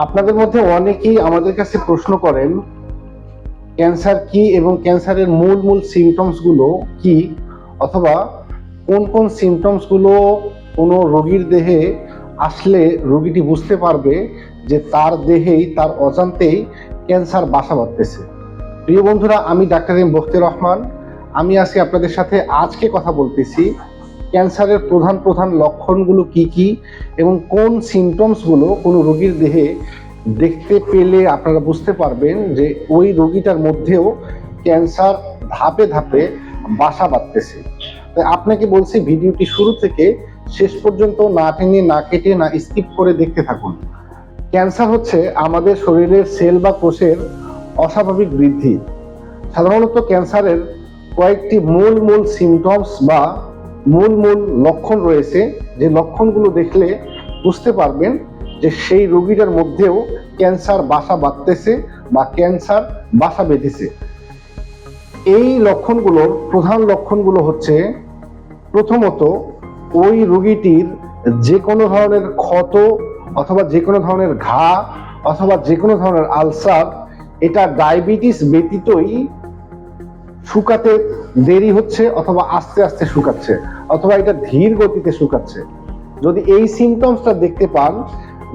আপনাদের মধ্যে অনেকেই আমাদের কাছে প্রশ্ন করেন ক্যান্সার কি এবং ক্যান্সারের মূল মূল সিমটমস গুলো কি, অথবা কোন কোন সিমটমস গুলো কোনো রোগীর দেহে আসলে রোগীটি বুঝতে পারবে যে তার দেহেই তার অজান্তেই ক্যান্সার বাসা বাঁধতেছে। প্রিয় বন্ধুরা, আমি ডাক্তার এম বখতিয়ার রহমান। আমি আজকে আপনাদের সাথে কথা বলতেছি ক্যান্সারের প্রধান প্রধান লক্ষণগুলো কি কি এবং কোন সিমটমসগুলো কোনো রোগীর দেহে দেখতে পেলে আপনারা বুঝতে পারবেন যে ওই রোগীটার মধ্যেও ক্যান্সার ধাপে ধাপে বাসা বাঁধতেছে। তাই আপনাকে বলছি ভিডিওটি শুরু থেকে শেষ পর্যন্ত না টেনে না কেটে না স্কিপ করে দেখতে থাকুন। ক্যান্সার হচ্ছে আমাদের শরীরের সেল বা কোষের অস্বাভাবিক বৃদ্ধি। সাধারণত ক্যান্সারের কয়েকটি মূল মূল সিমটমস বা মূল মূল লক্ষণ রয়েছে, যে লক্ষণগুলো দেখলে বুঝতে পারবেন যে সেই রোগীটার মধ্যেও ক্যান্সার বাসা বাঁধতেছে বা ক্যান্সার বাসা বেঁধেছে। এই লক্ষণগুলোর প্রধান লক্ষণগুলো হচ্ছে, প্রথমত ওই রোগীটির যে কোনো ধরনের ক্ষত অথবা যে কোনো ধরনের ঘা অথবা যে কোনো ধরনের আলসার, এটা ডায়াবেটিস ব্যতীতই শুকাতে দেরি হচ্ছে অথবা আস্তে আস্তে শুকাচ্ছে অথবা এটা ধীর গতিতে শুকাচ্ছে। যদি এই সিমটমসটা দেখতে পান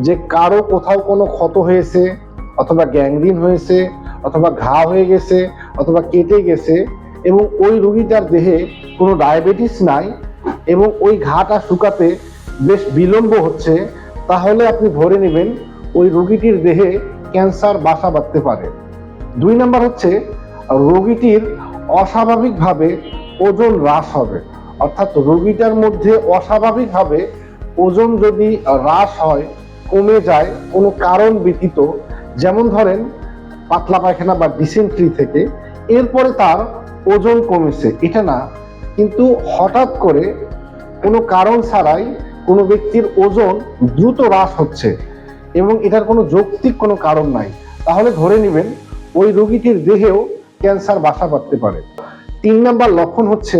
যে কারো কোথাও কোনো ক্ষত হয়েছে অথবা গ্যাংগ্রিন হয়েছে অথবা ঘা হয়ে গেছে অথবা কেটে গেছে এবং ওই রোগীটার দেহে কোনো ডায়াবেটিস নাই এবং ওই ঘাটা শুকাতে বেশ বিলম্ব হচ্ছে, তাহলে আপনি ধরে নেবেন ওই রোগীটির দেহে ক্যান্সার বাসা বাঁধতে পারে। 2 নাম্বার হচ্ছে রোগীটির অস্বাভাবিকভাবে ওজন হ্রাস হবে, অর্থাৎ রোগীটার মধ্যে অস্বাভাবিকভাবে ওজন যদি হ্রাস হয়, কমে যায় কোনো কারণ ব্যতীত, যেমন ধরেন পাতলা পায়খানা বা ডিসেন্ট্রি থেকে এরপরে তার ওজন কমেছে, এটা না, কিন্তু হঠাৎ করে কোনো কারণ ছাড়াই কোনো ব্যক্তির ওজন দ্রুত হ্রাস হচ্ছে এবং এটার কোনো যৌক্তিক কোনো কারণ নাই, তাহলে ধরে নেবেন ওই রোগীটির দেহেও ক্যান্সার বাসা বাঁধতে পারে। 3 নাম্বার লক্ষণ হচ্ছে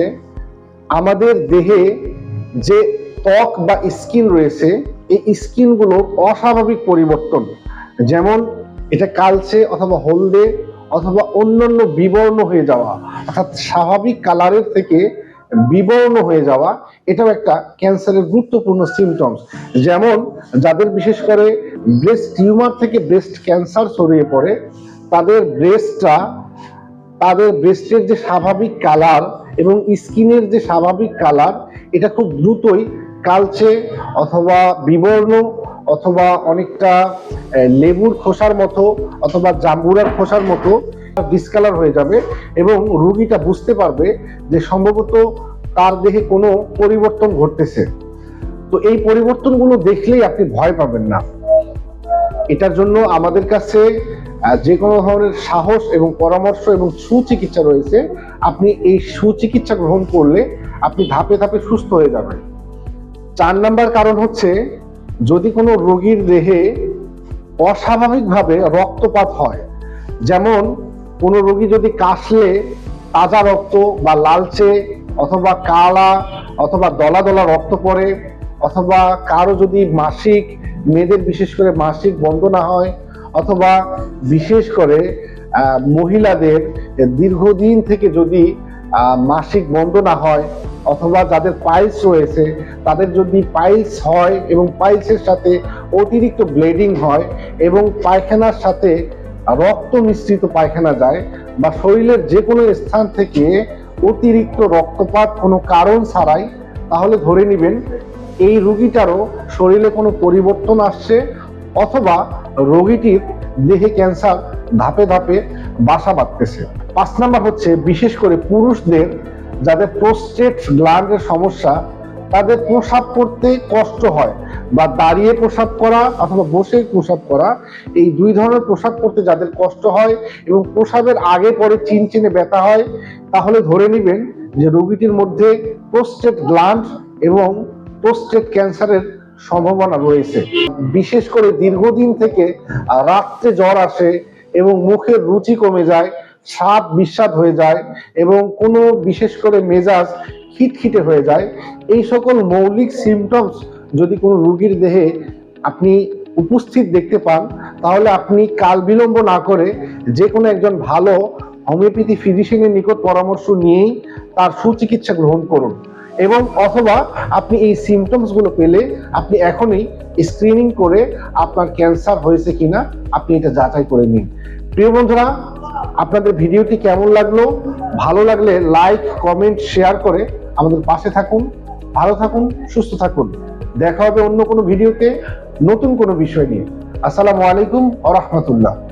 আমাদের দেহে যে ত্বক বা স্কিন রয়েছে, এই স্কিনগুলোর অস্বাভাবিক পরিবর্তন, যেমন এটা কালচে অথবা হলদে অথবা অন্যান্য বিবর্ণ হয়ে যাওয়া, অর্থাৎ স্বাভাবিক কালারের থেকে বিবর্ণ হয়ে যাওয়া, এটাও একটা ক্যান্সারের গুরুত্বপূর্ণ সিমটমস। যেমন যাদের বিশেষ করে ব্রেস্ট টিউমার থেকে ব্রেস্ট ক্যান্সার ছড়িয়ে পড়ে, তাদের ব্রেস্টের যে স্বাভাবিক কালার এবং স্কিনের যে স্বাভাবিক কালার, এটা খুব দ্রুতই কালচে অথবা বিবর্ণ অথবা অনেকটা লেবুর খোসার মতো অথবা জাম্বুরার খোসার মতো ডিসকালার হয়ে যাবে এবং রোগীটা বুঝতে পারবে যে সম্ভবত তার দেহে কোনো পরিবর্তন ঘটতেছে। তো এই পরিবর্তনগুলো দেখলেই আপনি ভয় পাবেন না। এটার জন্য আমাদের কাছে যে কোনো ধরনের সাহস এবং পরামর্শ এবং সুচিকিৎসা রয়েছে। আপনি এই সুচিকিৎসা গ্রহণ করলে আপনি ধাপে ধাপে সুস্থ হয়ে যাবেন। 4 নাম্বার কারণ হচ্ছে, যদি কোনো রোগীর দেহে অস্বাভাবিকভাবে রক্তপাত হয়, যেমন কোনো রোগী যদি কাশলে তাজা রক্ত বা লালচে অথবা কালা অথবা দলা দলা রক্ত পড়ে, অথবা কারো যদি মাসিক, মেয়েদের বিশেষ করে মাসিক বন্ধ না হয়, অথবা বিশেষ করে মহিলাদের দীর্ঘদিন থেকে যদি মাসিক বন্ধ না হয়, অথবা যাদের পাইলস রয়েছে তাদের যদি পাইলস হয় এবং পাইলসের সাথে অতিরিক্ত ব্লিডিং হয় এবং পায়খানার সাথে রক্ত মিশ্রিত পায়খানা যায়, বা শরীরের যে কোনো স্থান থেকে অতিরিক্ত রক্তপাত কোনো কারণ ছাড়াই, তাহলে ধরে নেবেন এই রোগীটারও শরীরে কোনো পরিবর্তন আসছে অথবা রোগীটির দেহে ক্যান্সার ধাপে ধাপে বাসা বাঁধতেছে। 5 নাম্বার হচ্ছে, বিশেষ করে পুরুষদের যাদের প্রোস্টেট গ্ল্যান্ডের সমস্যা, তাদের প্রস্রাব করতে কষ্ট হয় বা দাঁড়িয়ে প্রস্রাব করা অথবা বসে প্রস্রাব করা, এই 2 ধরনের প্রস্রাব করতে যাদের কষ্ট হয় এবং প্রস্রাবের আগে পরে চিনচিনে ব্যথা হয়, তাহলে ধরে নেবেন যে রোগীটির মধ্যে প্রোস্টেট গ্ল্যান্ড এবং প্রোস্টেট ক্যান্সারের সম্ভাবনা রয়েছে। বিশেষ করে দীর্ঘদিন থেকে রাত্রে জ্বর আসে এবং মুখের রুচি কমে যায়, স্বাদ বিস্বাদ হয়ে যায় এবং কোনো বিশেষ করে মেজাজ খিটখিটে হয়ে যায়, এই সকল মৌলিক সিমটমস যদি কোনো রোগীর দেহে আপনি উপস্থিত দেখতে পান, তাহলে আপনি কাল বিলম্ব না করে যে কোনো একজন ভালো হোমিওপ্যাথি ফিজিশিয়ানের নিকট পরামর্শ নিয়েই তার সুচিকিৎসা গ্রহণ করুন। এবং অথবা আপনি এই সিমটমস গুলো পেলে আপনি এখনই স্ক্রিনিং করে আপনার ক্যান্সার হয়েছে কিনা আপনি এটা যাচাই করে নিন। প্রিয় বন্ধুরা, আপনাদের ভিডিওটি কেমন লাগলো? ভালো লাগলে লাইক, কমেন্ট, শেয়ার করে আমাদের পাশে থাকুন। ভালো থাকুন, সুস্থ থাকুন। দেখা হবে অন্য কোনো ভিডিওতে নতুন কোনো বিষয় নিয়ে। আসসালামু আলাইকুম ওয়া রাহমাতুল্লাহ।